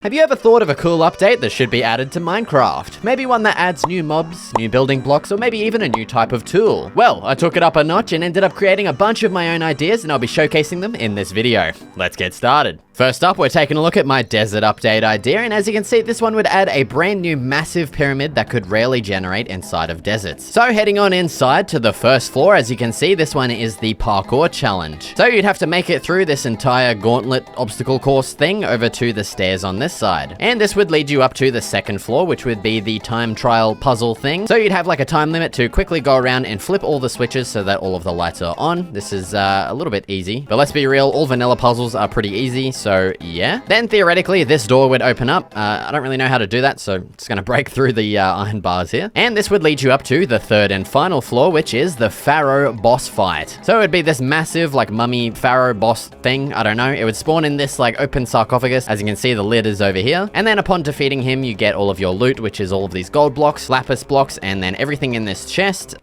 Have you ever thought of a cool update that should be added to Minecraft? Maybe one that adds new mobs, new building blocks, or maybe even a new type of tool? Well, I took it up a notch and ended up creating a bunch of my own ideas, and I'll be showcasing them in this video. Let's get started. First up, we're taking a look at my desert update idea, and as you can see, this one would add a brand new massive pyramid that could rarely generate inside of deserts. So heading on inside to the first floor, as you can see, this one is the parkour challenge. So you'd have to make it through this entire gauntlet obstacle course thing over to the stairs on this side. And this would lead you up to the second floor, which would be the time trial puzzle thing. So you'd have like a time limit to quickly go around and flip all the switches so that all of the lights are on. This is a little bit easy, but let's be real, all vanilla puzzles are pretty easy, so yeah. Then theoretically, this door would open up. I don't really know how to do that, so it's gonna break through the iron bars here. And this would lead you up to the third and final floor, which is the Pharaoh boss fight. So it would be this massive like mummy Pharaoh boss thing, I don't know. It would spawn in this like open sarcophagus. As you can see, the lid is over here. And then upon defeating him, you get all of your loot, which is all of these gold blocks, lapis blocks, and then everything in this chest.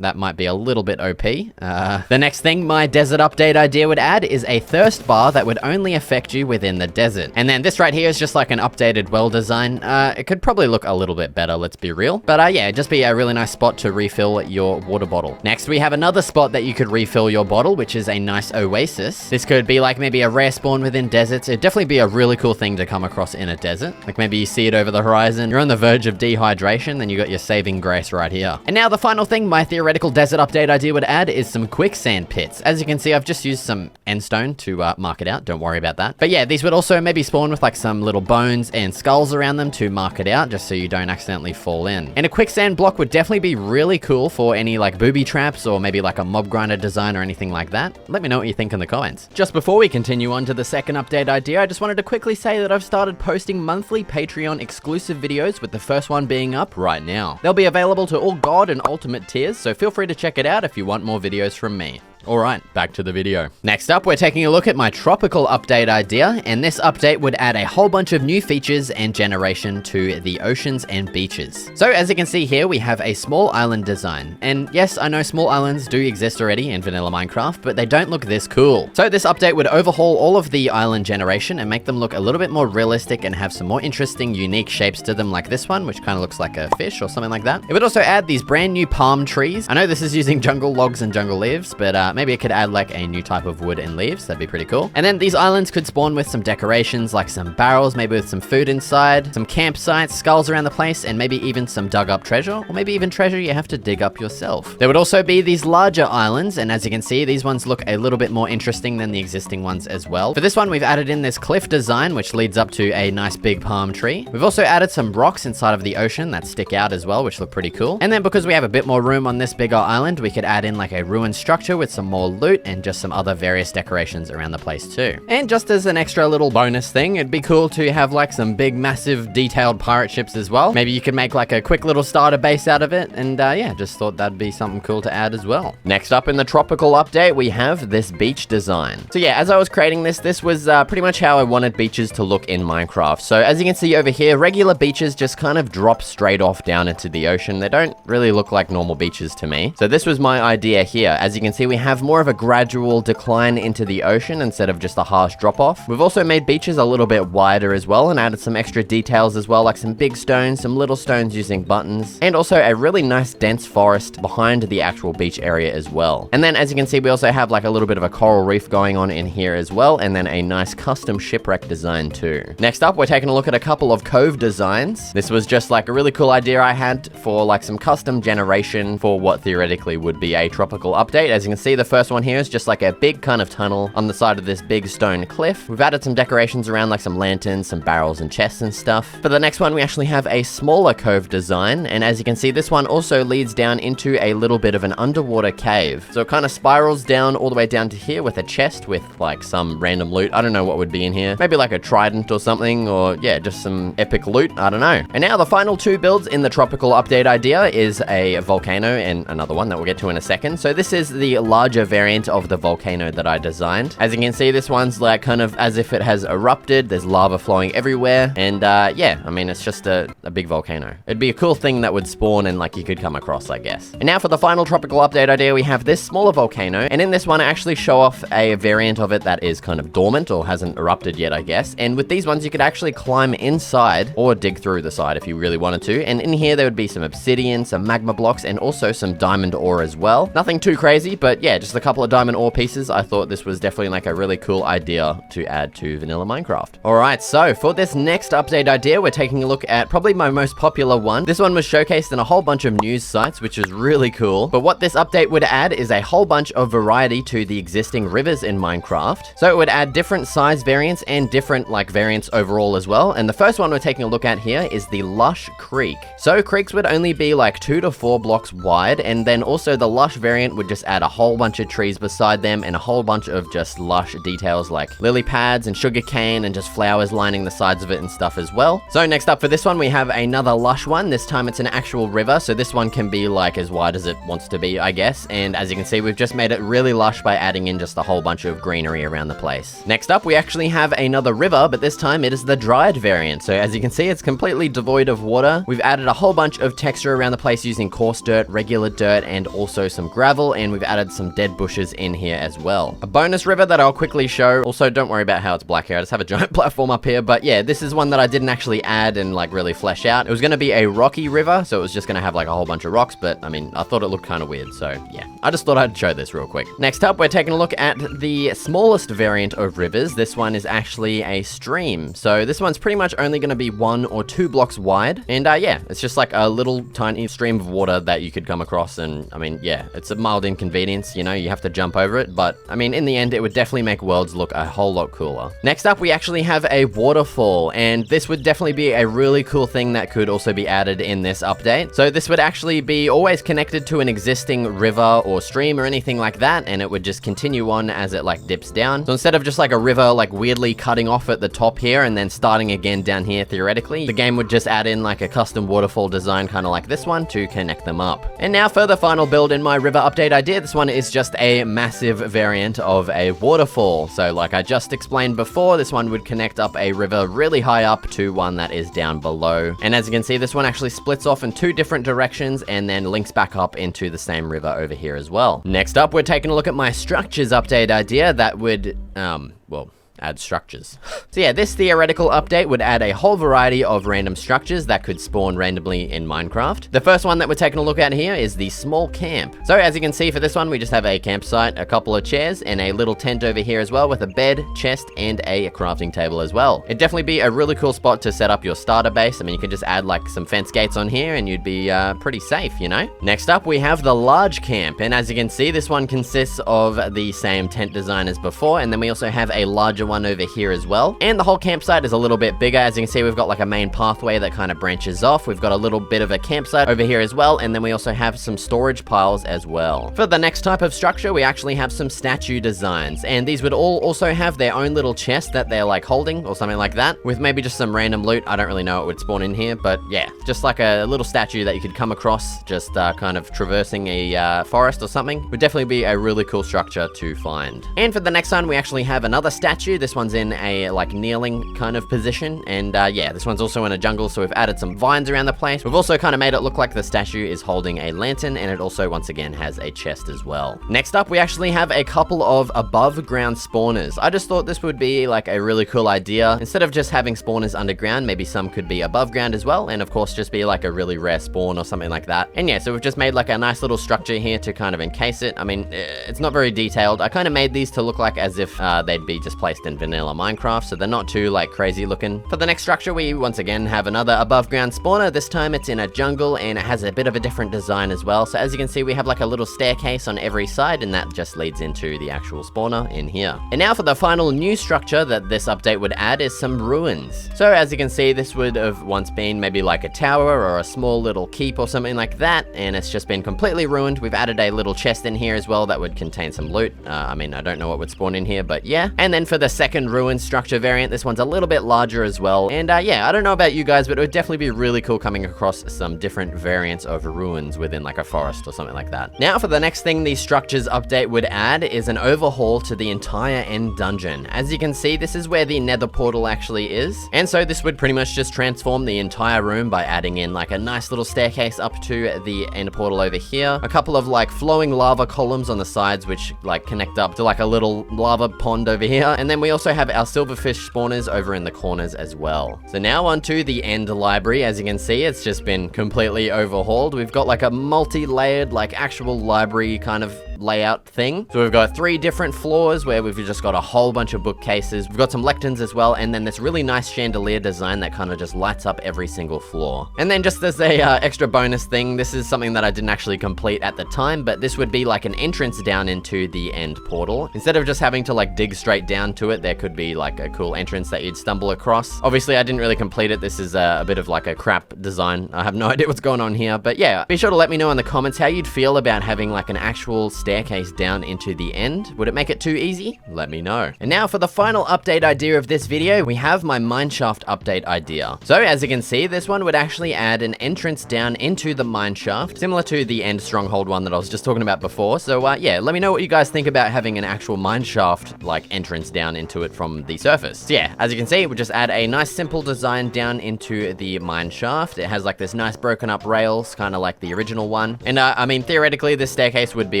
That might be a little bit OP. The next thing my desert update idea would add is a thirst bar that would only affect you within the desert. And then this right here is just like an updated well design. It could probably look a little bit better, let's be real. But yeah, it'd just be a really nice spot to refill your water bottle. Next, we have another spot that you could refill your bottle, which is a nice oasis. This could be like maybe a rare spawn within deserts. It'd definitely be a really cool thing to come across in a desert. Like maybe you see it over the horizon, you're on the verge of dehydration, then you got your saving grace right here. And now the final thing my theoretical desert update idea would add is some quicksand pits. As you can see, I've just used some endstone to mark it out. Don't worry about that. But yeah, these would also maybe spawn with like some little bones and skulls around them to mark it out, just so you don't accidentally fall in. And a quicksand block would definitely be really cool for any like booby traps or maybe like a mob grinder design or anything like that. Let me know what you think in the comments. Just before we continue on to the second update idea, I just wanted to quickly say that I've started posting monthly Patreon exclusive videos, with the first one being up right now. They'll be available to all God and Ultimate tiers, so feel free to check it out if you want more videos from me. Alright, back to the video. Next up, we're taking a look at my tropical update idea, and this update would add a whole bunch of new features and generation to the oceans and beaches. So as you can see here, we have a small island design. And yes, I know small islands do exist already in vanilla Minecraft, but they don't look this cool. So this update would overhaul all of the island generation and make them look a little bit more realistic and have some more interesting, unique shapes to them, like this one, which kind of looks like a fish or something like that. It would also add these brand new palm trees. I know this is using jungle logs and jungle leaves, but maybe it could add like a new type of wood and leaves. That'd be pretty cool. And then these islands could spawn with some decorations, like some barrels, maybe with some food inside, some campsites, skulls around the place, and maybe even some dug up treasure, or maybe even treasure you have to dig up yourself. There would also be these larger islands, and as you can see, these ones look a little bit more interesting than the existing ones as well. For this one, we've added in this cliff design, which leads up to a nice big palm tree. We've also added some rocks inside of the ocean that stick out as well, which look pretty cool. And then because we have a bit more room on this bigger island, we could add in like a ruined structure with some more loot and just some other various decorations around the place too. And just as an extra little bonus thing, it'd be cool to have like some big massive detailed pirate ships as well. Maybe you could make like a quick little starter base out of it, and yeah, just thought that'd be something cool to add as well. Next up in the tropical update, we have this beach design. So yeah, as I was creating this was pretty much how I wanted beaches to look in Minecraft. So as you can see over here, regular beaches just kind of drop straight off down into the ocean. They don't really look like normal beaches to me. So this was my idea here. As you can see, we have more of a gradual decline into the ocean instead of just a harsh drop off. We've also made beaches a little bit wider as well and added some extra details as well, like some big stones, some little stones using buttons, and also a really nice dense forest behind the actual beach area as well. And then as you can see, we also have like a little bit of a coral reef going on in here as well, and then a nice custom shipwreck design too. Next up, we're taking a look at a couple of cove designs. This was just like a really cool idea I had for like some custom generation for what theoretically would be a tropical update. As you can see, the first one here is just like a big kind of tunnel on the side of this big stone cliff. We've added some decorations around, like some lanterns, some barrels and chests and stuff. For the next one, we actually have a smaller cove design, and as you can see, this one also leads down into a little bit of an underwater cave. So it kind of spirals down all the way down to here with a chest with like some random loot. I don't know what would be in here. Maybe like a trident or something, or yeah, just some epic loot. I don't know. And now the final two builds in the tropical update idea is a volcano and another one that we'll get to in a second. So this is the large larger variant of the volcano that I designed. As you can see, this one's like kind of as if it has erupted. There's lava flowing everywhere. And yeah, I mean, it's just a big volcano. It'd be a cool thing that would spawn and like you could come across, I guess. And now for the final tropical update idea, we have this smaller volcano. And in this one, I actually show off a variant of it that is kind of dormant or hasn't erupted yet, I guess. And with these ones, you could actually climb inside or dig through the side if you really wanted to. And in here, there would be some obsidian, some magma blocks, and also some diamond ore as well. Nothing too crazy, but yeah, just a couple of diamond ore pieces. I thought this was definitely like a really cool idea to add to vanilla Minecraft. All right, so for this next update idea, we're taking a look at probably my most popular one. This one was showcased in a whole bunch of news sites, which is really cool. But what this update would add is a whole bunch of variety to the existing rivers in Minecraft. So it would add different size variants and different like variants overall as well. And the first one we're taking a look at here is the Lush Creek. So creeks would only be like 2 to 4 blocks wide, and then also the Lush variant would just add a whole bunch of trees beside them and a whole bunch of just lush details like lily pads and sugar cane and just flowers lining the sides of it and stuff as well. So next up for this one, we have another lush one. This time it's an actual river, so this one can be like as wide as it wants to be, I guess. And as you can see, we've just made it really lush by adding in just a whole bunch of greenery around the place. Next up, we actually have another river, but this time it is the dried variant. So as you can see, it's completely devoid of water. We've added a whole bunch of texture around the place using coarse dirt, regular dirt, and also some gravel, and we've added some dead bushes in here as well. A bonus river that I'll quickly show. Also, don't worry about how it's black here. I just have a giant platform up here, but yeah, this is one that I didn't actually add and like really flesh out. It was going to be a rocky river, so it was just going to have like a whole bunch of rocks, but I mean, I thought it looked kind of weird, so yeah. I just thought I'd show this real quick. Next up, we're taking a look at the smallest variant of rivers. This one is actually a stream. So this one's pretty much only going to be 1 or 2 blocks wide. And yeah, it's just like a little tiny stream of water that you could come across. And I mean, yeah, it's a mild inconvenience, you know, you have to jump over it. But I mean, in the end, it would definitely make worlds look a whole lot cooler. Next up, we actually have a waterfall. And this would definitely be a really cool thing that could also be added in this update. So this would actually be always connected to an existing river or stream or anything like that. And it would just continue on as it like dips down. So instead of just like a river like weirdly cutting off at the top here and then starting again down here theoretically, the game would just add in like a custom waterfall design kind of like this one to connect them up. And now for the final build in my river update idea, this one is just a massive variant of a waterfall. So like I just explained before, this one would connect up a river really high up to one that is down below. And as you can see, this one actually splits off in 2 different directions and then links back up into the same river over here as well. Next up, we're taking a look at my structures update idea that would, well, add structures. So yeah, this theoretical update would add a whole variety of random structures that could spawn randomly in Minecraft. The first one that we're taking a look at here is the small camp. So as you can see for this one, we just have a campsite, a couple of chairs, and a little tent over here as well with a bed, chest, and a crafting table as well. It'd definitely be a really cool spot to set up your starter base. I mean, you could just add like some fence gates on here and you'd be pretty safe, you know? Next up, we have the large camp. And as you can see, this one consists of the same tent design as before. And then we also have a larger one over here as well. And the whole campsite is a little bit bigger. As you can see, we've got like a main pathway that kind of branches off. We've got a little bit of a campsite over here as well. And then we also have some storage piles as well. For the next type of structure, we actually have some statue designs. And these would all also have their own little chest that they're like holding or something like that, with maybe just some random loot. I don't really know what would spawn in here, but yeah, just like a little statue that you could come across just kind of traversing a forest or something. Would definitely be a really cool structure to find. And for the next one, we actually have another statue. This one's in a like kneeling kind of position, and yeah, this one's also in a jungle, so we've added some vines around the place. We've also kind of made it look like the statue is holding a lantern, and it also once again has a chest as well. Next up, we actually have a couple of above ground spawners. I just thought this would be like a really cool idea. Instead of just having spawners underground, maybe some could be above ground as well, and of course just be like a really rare spawn or something like that. And yeah, so we've just made like a nice little structure here to kind of encase it. I mean, it's not very detailed. I kind of made these to look like as if they'd be just placed in vanilla Minecraft, so they're not too like crazy looking. For the next structure, we once again have another above ground spawner. This time it's in a jungle and it has a bit of a different design as well. So as you can see, we have like a little staircase on every side, and that just leads into the actual spawner in here. And now for the final new structure that this update would add is some ruins. So as you can see, this would have once been maybe like a tower or a small little keep or something like that, and it's just been completely ruined. We've added a little chest in here as well that would contain some loot. I mean, I don't know what would spawn in here, but yeah. And then for the second ruin structure variant. This one's a little bit larger as well. And yeah, I don't know about you guys, but it would definitely be really cool coming across some different variants of ruins within like a forest or something like that. Now for the next thing the structures update would add is an overhaul to the entire end dungeon. As you can see, this is where the nether portal actually is. And so this would pretty much just transform the entire room by adding in like a nice little staircase up to the end portal over here. A couple of like flowing lava columns on the sides which like connect up to like a little lava pond over here. And then we also have our silverfish spawners over in the corners as well. So now onto the end library. As you can see, it's just been completely overhauled. We've got like a multi-layered like actual library kind of layout thing. So we've got 3 different floors where we've just got a whole bunch of bookcases. We've got some lecterns as well, and then this really nice chandelier design that kind of just lights up every single floor. And then just as a extra bonus thing, this is something that I didn't actually complete at the time, but this would be like an entrance down into the end portal. Instead of just having to like dig straight down to it, there could be like a cool entrance that you'd stumble across. Obviously, I didn't really complete it. This is a bit of like a crap design. I have no idea what's going on here, but yeah, be sure to let me know in the comments how you'd feel about having like an actual staircase down into the end. Would it make it too easy? Let me know. And now for the final update idea of this video, we have my mineshaft update idea. So as you can see, this one would actually add an entrance down into the mineshaft, similar to the end stronghold one that I was just talking about before. So yeah, let me know what you guys think about having an actual mineshaft like entrance down into it from the surface. So yeah, as you can see, it would just add a nice simple design down into the mineshaft. It has like this nice broken up rails, kind of like the original one. And I mean, theoretically, this staircase would be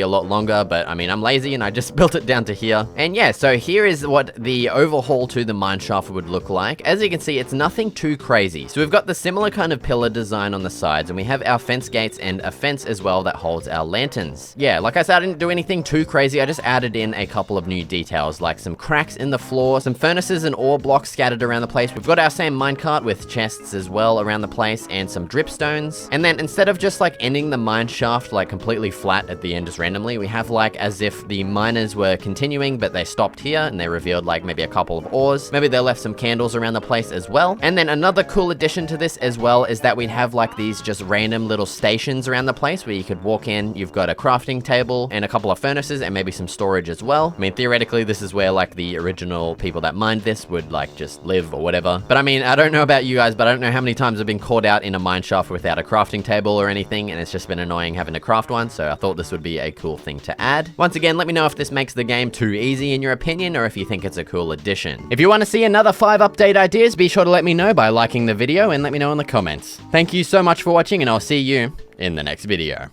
a lot longer, but I mean, I'm lazy and I just built it down to here. And yeah, so here is what the overhaul to the mineshaft would look like. As you can see, it's nothing too crazy. So we've got the similar kind of pillar design on the sides, and we have our fence gates and a fence as well that holds our lanterns. Yeah, like I said, I didn't do anything too crazy. I just added in a couple of new details, like some cracks in the floor, some furnaces and ore blocks scattered around the place. We've got our same minecart with chests as well around the place, and some dripstones. And then instead of just like ending the mineshaft like completely flat at the end just randomly, we have like as if the miners were continuing, but they stopped here and they revealed like maybe a couple of ores. Maybe they left some candles around the place as well. And then another cool addition to this as well is that we'd have like these just random little stations around the place where you could walk in. You've got a crafting table and a couple of furnaces and maybe some storage as well. I mean, theoretically, this is where like the original people that mined this would like just live or whatever. But I mean, I don't know about you guys, but I don't know how many times I've been caught out in a mineshaft without a crafting table or anything, and it's just been annoying having to craft one. So I thought this would be a cool thing to add. Once again, let me know if this makes the game too easy in your opinion, or if you think it's a cool addition. If you want to see another 5 update ideas, be sure to let me know by liking the video and let me know in the comments. Thank you so much for watching, and I'll see you in the next video.